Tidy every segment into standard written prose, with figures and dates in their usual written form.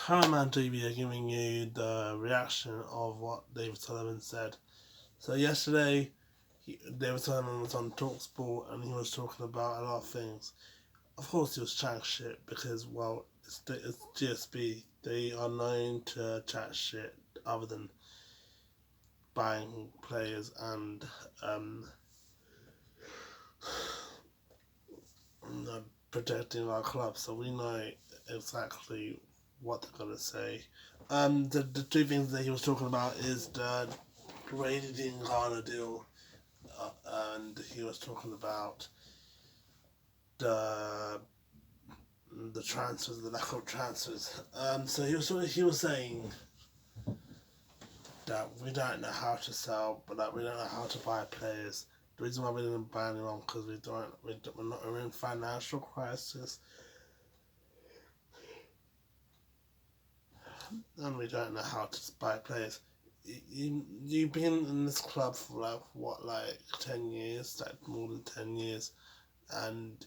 Harriman TV are giving you the reaction of what David Sullivan said. So yesterday, David Sullivan was on Talksport and he was talking about a lot of things. Of course, he was chatting shit because, well, it's GSB. They are known to chat shit other than buying players and protecting our club. So we know exactly what they're gonna say. The two things that he was talking about is the Brady Ghana deal, and he was talking about the the transfers, the lack of transfers. So he was saying that we don't know how to sell, but that we don't know how to buy players. The reason why we didn't buy anyone because we're in financial crisis, and we don't know how to buy players. You've been in this club for like 10 years, like more than 10 years, and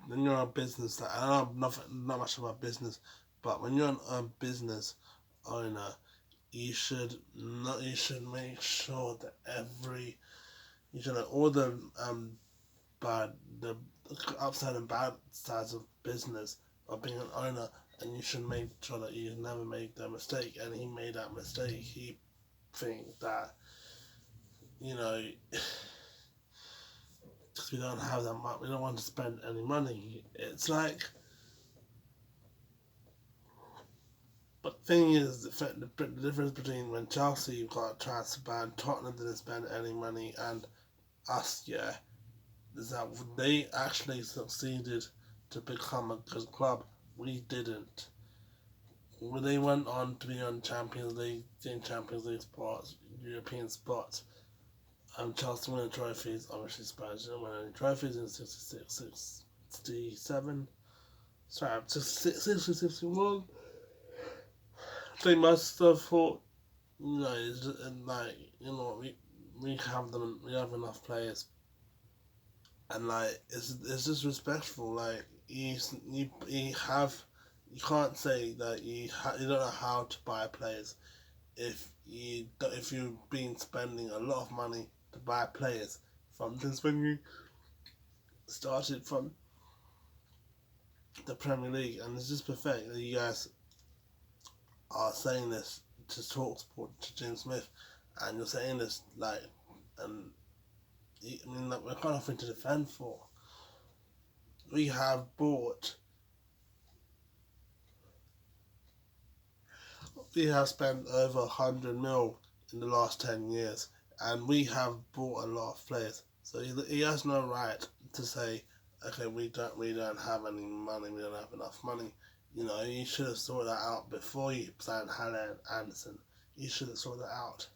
when you're a business, like, I don't know not much about business, but when you're a business owner, you should make sure that you should know all bad the upside and bad sides of business of being an owner, and you should make sure that you never make that mistake. And he made that mistake. He think that you know because we don't have that much, we don't want to spend any money. It's like, but the thing is, the difference between when Chelsea got a transfer ban, Tottenham didn't spend any money, and us, yeah, is that they actually succeeded to become a good club. We didn't. When they went on to be on Champions League, in Champions League spots, European spots, Chelsea winning trophies, obviously Spurs didn't win any trophies in 66, 67. Sorry, 66, 61. They must have thought, we have them, we have enough players, and like it's disrespectful. Like you can't say that you don't know how to buy players if you've been spending a lot of money to buy players from since when you started from the Premier League, and it's just pathetic that you guys are saying this to Talksport to James Smith, and you're saying this like, and I mean, like, we're kind of nothing to defend for. We have bought, we have spent over 100 mil in the last 10 years, and we have bought a lot of players. So he has no right to say, okay, we don't have any money, we don't have enough money. You should have sorted that out before you signed Haller and Anderson. You should have sorted that out.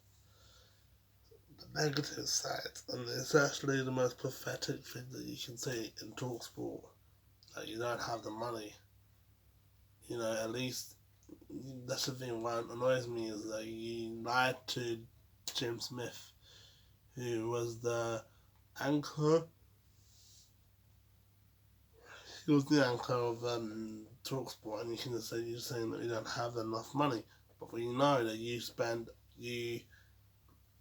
The negative side, and it's actually the most pathetic thing that you can say in Talksport. Like, you don't have the money. At least that's the thing. What annoys me is that you lied to Jim Smith, who was the anchor. He was the anchor of Talksport, and you can just say you're saying that we don't have enough money, but we know that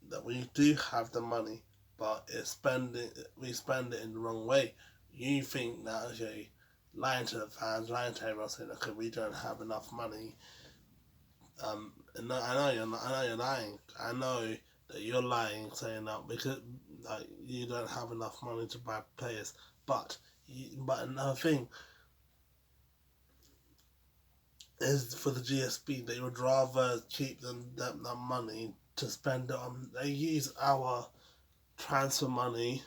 that we do have the money, but we spend it in the wrong way. You think that, okay, lying to the fans, lying to everyone, saying, okay, we don't have enough money. And I know you're lying. I know that you're lying, saying that because you don't have enough money to buy players. But another thing is, for the GSB, they would rather keep that money to spend it on. They use our transfer money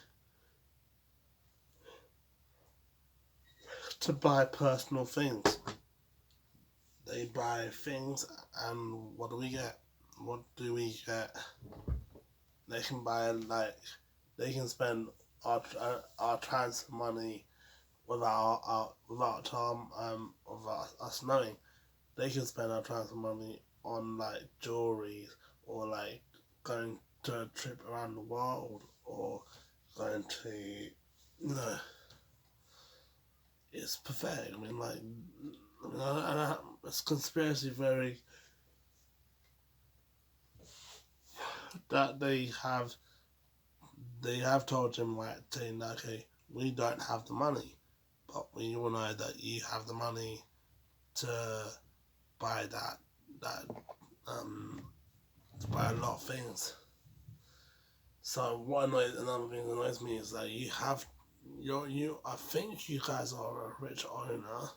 to buy personal things. They buy things, and what do we get? What do we get? They can they can spend our transfer money without us knowing. They can spend our transfer money on like jewelry, or like going to a trip around the world, or going to, it's pathetic. I mean, like, conspiracy theory that they have told him, right, saying, okay, we don't have the money, but we all know that you have the money to buy that to buy a lot of things. So another thing that annoys me is that I think you guys are a rich owner.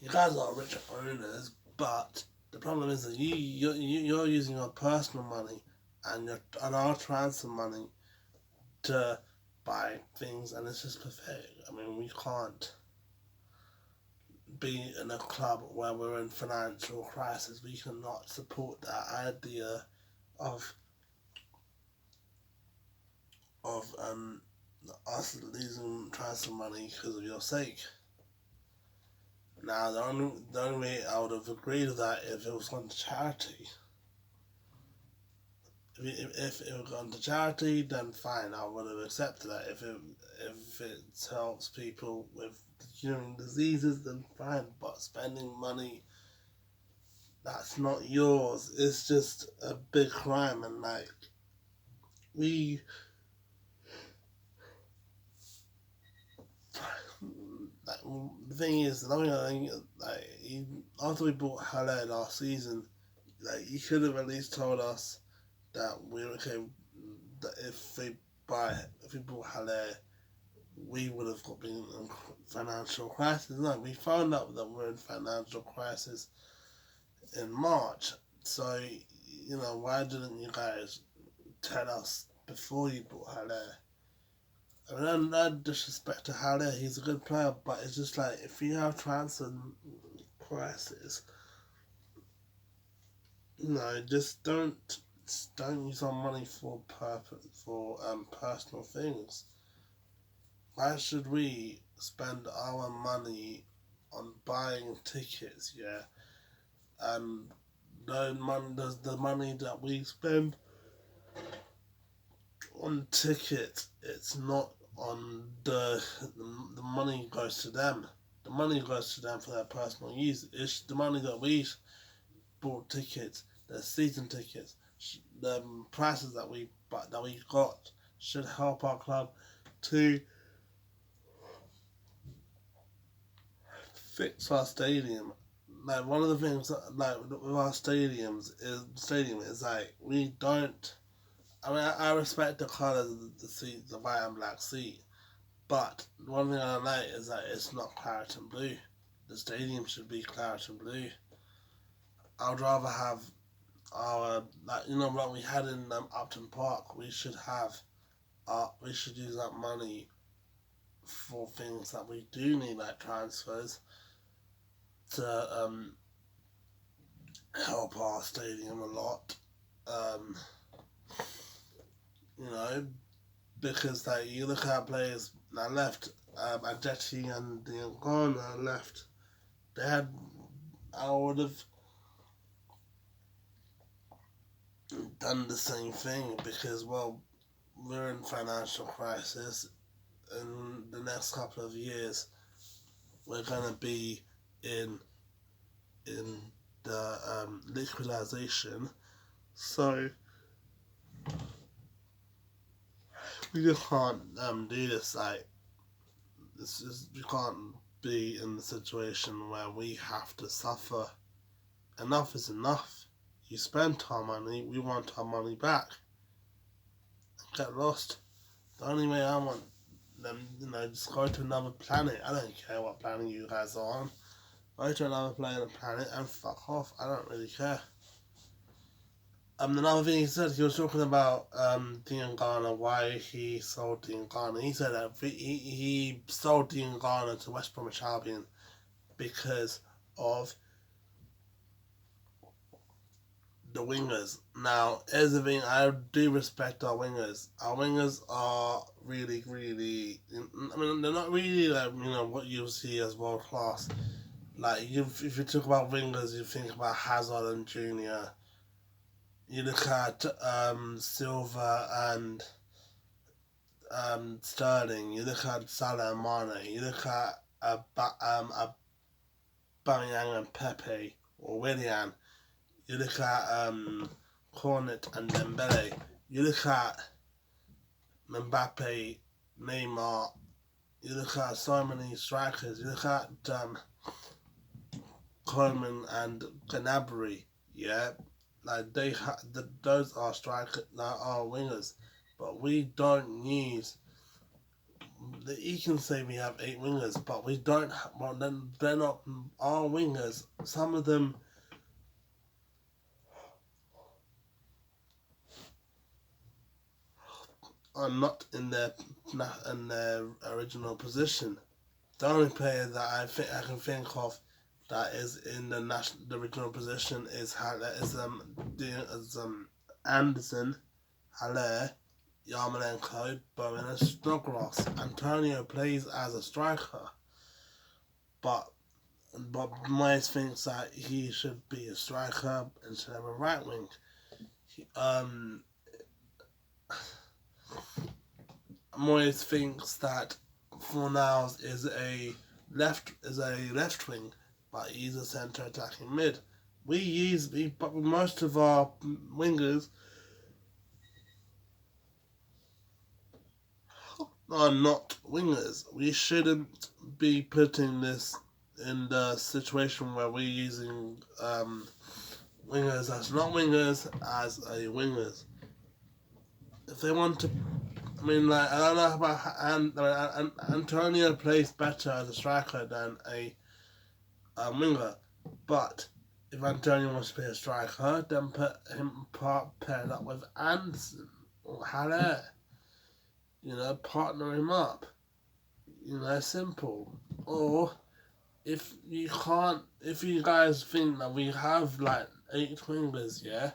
You guys are rich owners, but the problem is that you're using your personal money and our transfer money to buy things, and it's just pathetic. I mean, we can't be in a club where we're in financial crisis. We cannot support that idea of of us losing transfer money because of your sake. Now, the only way I would have agreed with that if it was gone to charity. If it was gone to charity, then fine, I would have accepted that. If it helps people with curing diseases, then fine. But spending money that's not yours is just a big crime, and we the thing is, after we bought Halle last season, he could have at least told us that we're okay. That if we bought Halle, we would have been in financial crisis. No, we found out that we're in financial crisis in March. So, why didn't you guys tell us before you bought Halle? I mean, no disrespect to Halle, he's a good player, but it's just if you have transfer crisis, just don't use our money for personal things. Why should we spend our money on buying tickets? Yeah, and the money that we spend on tickets, it's not on the money goes to them. The money goes to them for their personal use. It's the money that we bought tickets, the season tickets, the prices that we got should help our club to fix our stadium. One of the things with our stadium is we don't. I mean, I respect the colours of the seat, the white and black seat, but one thing I like is that it's not claret and blue. The stadium should be claret and blue. I would rather have our what we had in Upton Park. We should use that money for things that we do need, like transfers, to help our stadium a lot. Because you look at players that left, Ajeti and Diangana left. I would have done the same thing because, well, we're in financial crisis. In the next couple of years, we're gonna be in the liquidization. So we just can't do this. We can't be in the situation where we have to suffer. Enough is enough. You spent our money, we want our money back. Get lost. The only way I want them, just go to another planet. I don't care what planet you guys are on. Go to another planet and fuck off. I don't really care. Another thing he said, he was talking about Diangana, why he sold Diangana. He said that he sold Diangana to West Bromwich Albion because of the wingers. Now, here's the thing, I do respect our wingers. Our wingers are really, really, I mean, they're not really what you see as world class. If you talk about wingers, you think about Hazard and Junior. You look at Silva and Sterling. You look at Salah and Mane. You look at Aubameyang and Pepe. or Willian. You look at Cornet and Dembele. You look at Mbappe, Neymar. You look at so many strikers. You look at Coleman and Gnabry. Yeah, like those are strikers, that are wingers, but we don't use. You can say we have 8 wingers, but we don't. Well, then they're not our wingers. Some of them are not in their original position. The only player that I can think of that is in the original position is Anderson, Haller, Yarmolenko, Bowen, and Snodgrass. Antonio plays as a striker, but Moyes thinks that he should be a striker instead of a right wing. Moyes thinks that Fornals is a left wing, but he's a centre attacking mid. But most of our wingers are not wingers. We shouldn't be putting this in the situation where we're using wingers as not wingers as a wingers. If they want to, I mean, like, I don't know about Antonio plays better as a striker than a winger, but if Antonio wants to be a striker, then put him paired up with Anderson or Haller. Partner him up. Simple. Or if you guys think that we have like 8 wingers, yeah,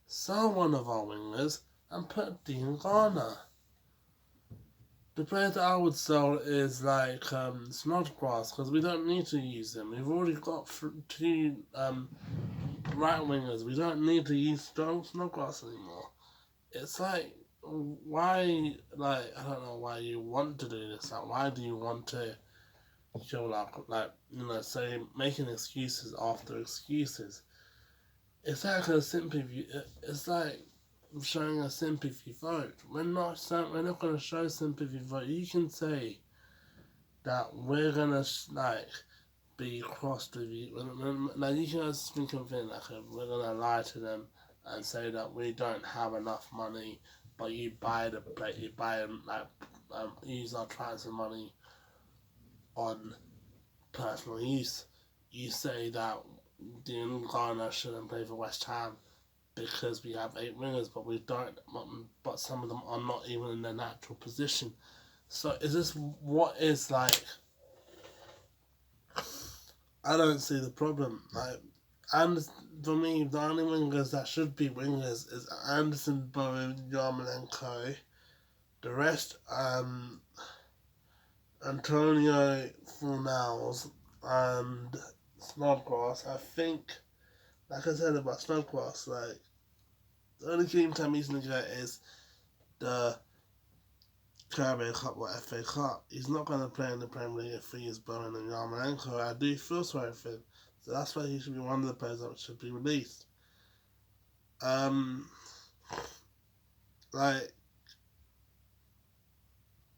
sell one of our wingers and put Dean Garner. The player that I would sell is like Snodgrass, because we don't need to use him. We've already got 2 right wingers. We don't need to use Snodgrass anymore. It's like, why, like, I don't know why you want to do this. Like, why do you want to show say, making excuses after excuses? It's like a sympathy. It's like showing a sympathy vote. We're not going to show sympathy vote. You can say that we're gonna be crossed with you. Like, you can speak of it like we're gonna lie to them and say that we don't have enough money, but you buy use our transfer money on personal use. You say that Dean Garner shouldn't play for West Ham because we have 8 wingers, but we don't. But some of them are not even in their natural position. So is this what is like? I don't see the problem. And for me, the only wingers that should be wingers is Anderson, Bowen, Yarmolenko. The rest, Antonio, Fornals, and Snodgrass. I think, like I said about Snodgrass, like, the only game time he's going to get is the Carabao Cup or FA Cup. He's not going to play in the Premier League if he is Bowen and Yarmolenko. I do feel sorry for him. So that's why he should be one of the players that should be released.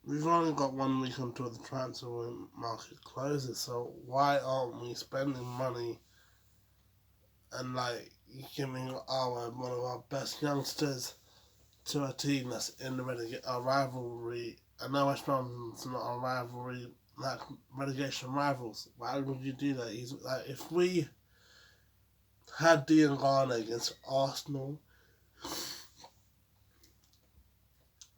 We've only got 1 week until the transfer market closes, so why aren't we spending money and giving one of our best youngsters to a team that's in a rivalry? I know West Brom's not a rivalry, like relegation rivals. Why would you do that? If we had Dean Garner against Arsenal,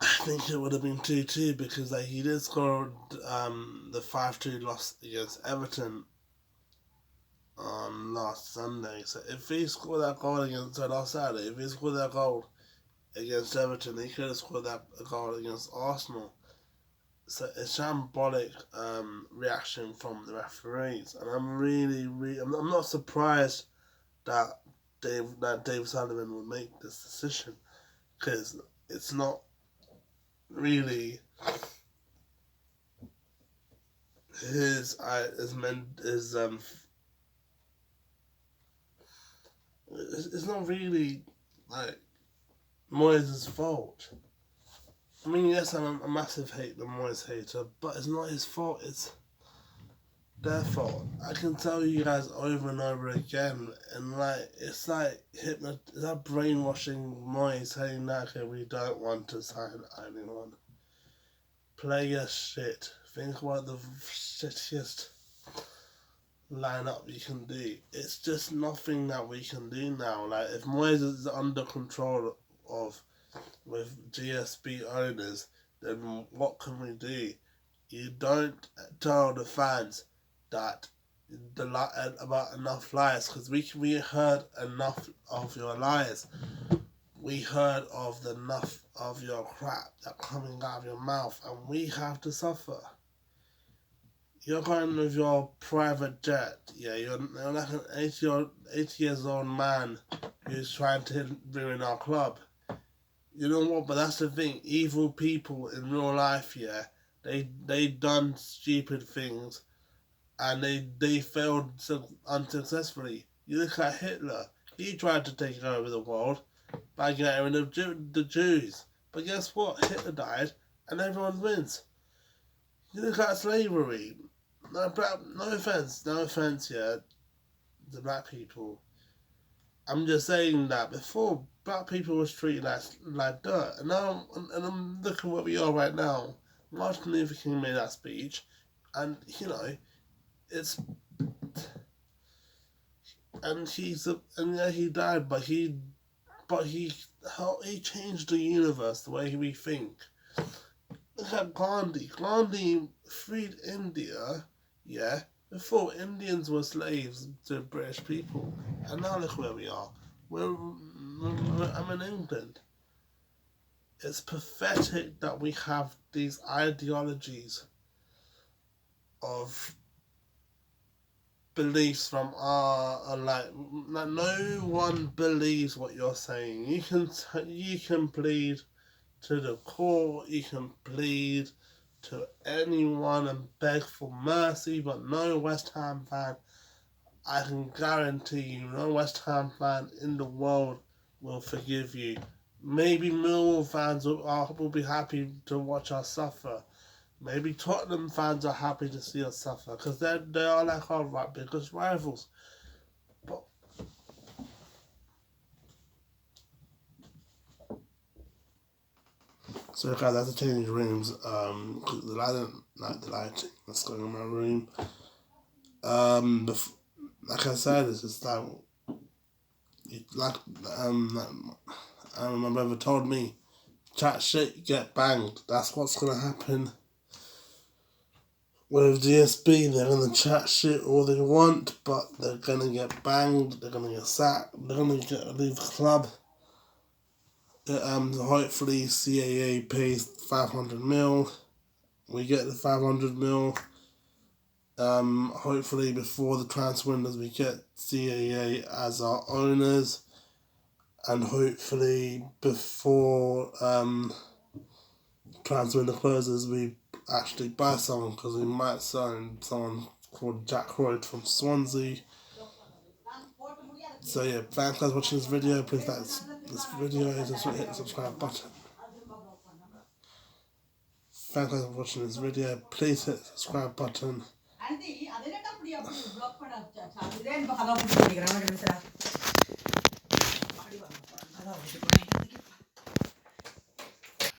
I think it would have been 2-2 because he did score the 5-2 loss against Everton on last Sunday. So if he scored that goal last Saturday, if he scored that goal against Everton, he could have scored that goal against Arsenal. So it's shambolic reaction from the referees, and I'm not surprised that Dave Sullivan would make this decision, because it's not really his it's not really like Moyes' fault. I mean, yes, I'm a massive the Moyes hater, but it's not his fault. It's their fault. I can tell you guys over and over again, and like it's like it's like brainwashing Moyes saying that okay, we don't want to sign anyone. Play your shit. Think about the shittiest lineup you can do. It's just nothing that we can do now. Like if Moyes is under control of with GSB owners, then what can we do? You don't tell the fans that about enough lies, because we heard enough of your lies. We heard of enough of your crap that coming out of your mouth, and we have to suffer. You're going with your private jet, yeah. You're like an 80 years old man who's trying to ruin our club. You know what? But that's the thing. Evil people in real life, yeah, they done stupid things, and they failed unsuccessfully. You look at Hitler. He tried to take over the world by getting rid of the Jews. But guess what? Hitler died, and everyone wins. You look at slavery. No offense, yeah, to black people. I'm just saying that before, black people was treated like dirt, and now I'm looking where we are right now. Martin Luther King made that speech, and you know, it's and yeah, he died, but he changed the universe the way we think. Look at Gandhi. Gandhi freed India, yeah, before Indians were slaves to British people. And now look where we are. I'm in England. It's pathetic that we have these ideologies of beliefs from like no one believes what you're saying. You can plead to the court, you can plead to anyone and beg for mercy, but no West Ham fan, I can guarantee you, no West Ham fan in the world will forgive you. Maybe Millwall fans will be happy to watch us suffer. Maybe Tottenham fans are happy to see us suffer, because they are like our biggest rivals. But so guys, I have to change rooms. Cause the lighting, like the lighting that's going on in my room. Like I said, it's just my brother told me, chat shit, get banged. That's what's gonna happen with GSB. They're gonna chat shit all they want, but they're gonna get banged. They're gonna get sacked. They're gonna leave the club. Hopefully CAA pays 500 mil. We get the 500 mil. Hopefully before the transfer windows we get CAA as our owners, and hopefully before transfer window closes we actually buy someone, because we might sign someone called Jack Royd from Swansea. So yeah, thanks guys for watching this video. Please like this video, hit the subscribe button. Thanks guys for watching this video. Please hit the subscribe button.